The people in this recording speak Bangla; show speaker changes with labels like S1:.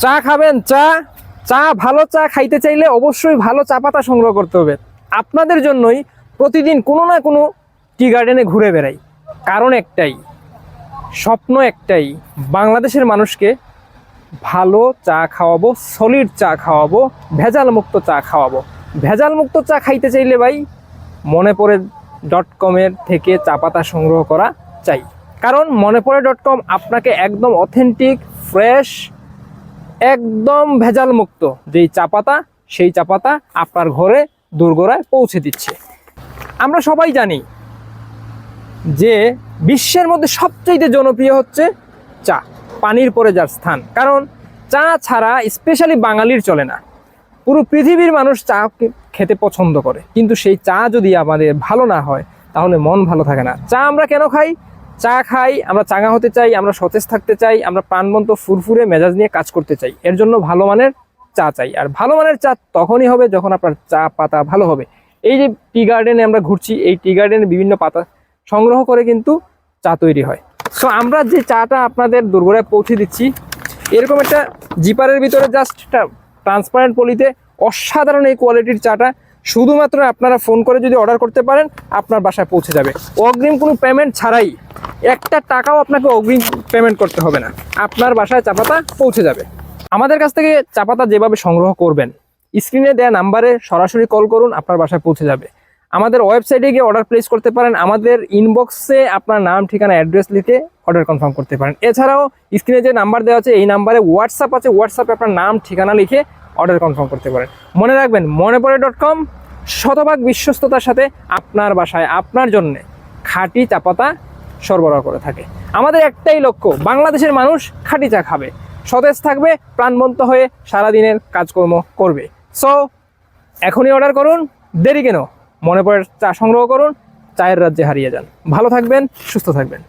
S1: চা খাবেন, চা চা ভালো চা খাইতে চাইলে অবশ্যই ভালো চা পাতা সংগ্রহ করতে হবে। আপনাদের জন্যই প্রতিদিন কোনো না কোনো টি গার্ডেনে ঘুরে বেড়াই, কারণ একটাই, স্বপ্ন একটাই, বাংলাদেশের মানুষকে ভালো চা খাওয়াবো, সলিড চা খাওয়াবো, ভেজাল মুক্ত চা খাওয়াবো। ভেজাল মুক্ত চা খাইতে চাইলে ভাই মনেপড়ে.com-এর থেকে চা পাতা সংগ্রহ করা চাই, কারণ মনেপড়ে.com আপনাকে একদম অথেন্টিক, ফ্রেশ, একদম ভেজাল মুক্ত যেই চা পাতা, সেই চা পাতা আপনার ঘরে দোরগোড়ায় পৌঁছে দিচ্ছে। আমরা সবাই জানি যে বিশ্বের মধ্যে সবচেয়ে জনপ্রিয় হচ্ছে চা, পানির পরে যার স্থান। কারণ চা ছাড়া স্পেশালি বাঙালির চলে না, পুরো পৃথিবীর মানুষ চা খেতে পছন্দ করে, কিন্তু সেই চা যদি আমাদের ভালো না হয় তাহলে মন ভালো থাকে না। চা আমরা কেন খাই? চা খাই আমরা চাঙ্গা হতে চাই, আমরা সতেজ থাকতে চাই, আমরা প্রাণবন্ত ফুরফুরে মেজাজ নিয়ে কাজ করতে চাই। এর জন্য ভালো মানের চা চাই, আর ভালো মানের চা তখনই হবে যখন আপনার চা পাতা ভালো হবে। এই যে টি গার্ডেনে আমরা ঘুরছি, এই টি গার্ডেনে বিভিন্ন পাতা সংগ্রহ করে কিন্তু চা তৈরি হয়। সো আমরা যে চাটা আপনাদের দোরগোড়ায় পৌঁছে দিচ্ছি, এরকম একটা জিপারের ভিতরে জাস্ট একটা ট্রান্সপারেন্ট পলিতে অসাধারণ এই কোয়ালিটির চাটা শুধুমাত্র আপনারা ফোন করে যদি অর্ডার করতে পারেন আপনার বাসায় পৌঁছে যাবে, অগ্রিম কোনো পেমেন্ট ছাড়াই। একটা টাকাও আপনাকে অগ্রিম পেমেন্ট করতে হবে না, আপনার বাসায় চা পাতা পৌঁছে যাবে। আমাদের কাছ থেকে চা পাতা যেভাবে সংগ্রহ করবেন, স্ক্রিনে দেওয়া নাম্বারে সরাসরি কল করুন, আপনার বাসায় পৌঁছে যাবে। আমাদের ওয়েবসাইটে গিয়ে অর্ডার প্লেস করতে পারেন, আমাদের ইনবক্সে আপনার নাম, ঠিকানা, অ্যাড্রেস লিখে অর্ডার কনফার্ম করতে পারেন। এছাড়াও স্ক্রিনে যে নাম্বার দেওয়া আছে এই নাম্বারে হোয়াটসঅ্যাপ আছে, হোয়াটসঅ্যাপে আপনার নাম, ঠিকানা লিখে অর্ডার কনফার্ম করতে পারেন। মনে রাখবেন মনেপড়ে.com শতভাগ বিশ্বস্ততার সাথে আপনার বাসায় আপনার জন্যে খাঁটি চা পাতা সরবরাহ করে থাকে। আমাদের একটাই লক্ষ্য, বাংলাদেশের মানুষ খাঁটি চা খাবে, সতেজ থাকবে, প্রাণবন্ত হয়ে সারাদিনের কাজকর্ম করবে। সো এখনই অর্ডার করুন, দেরি কেন? মনেপড়ে চা সংগ্রহ করুন, চায়ের রাজ্যে হারিয়ে যান। ভালো থাকবেন, সুস্থ থাকবেন।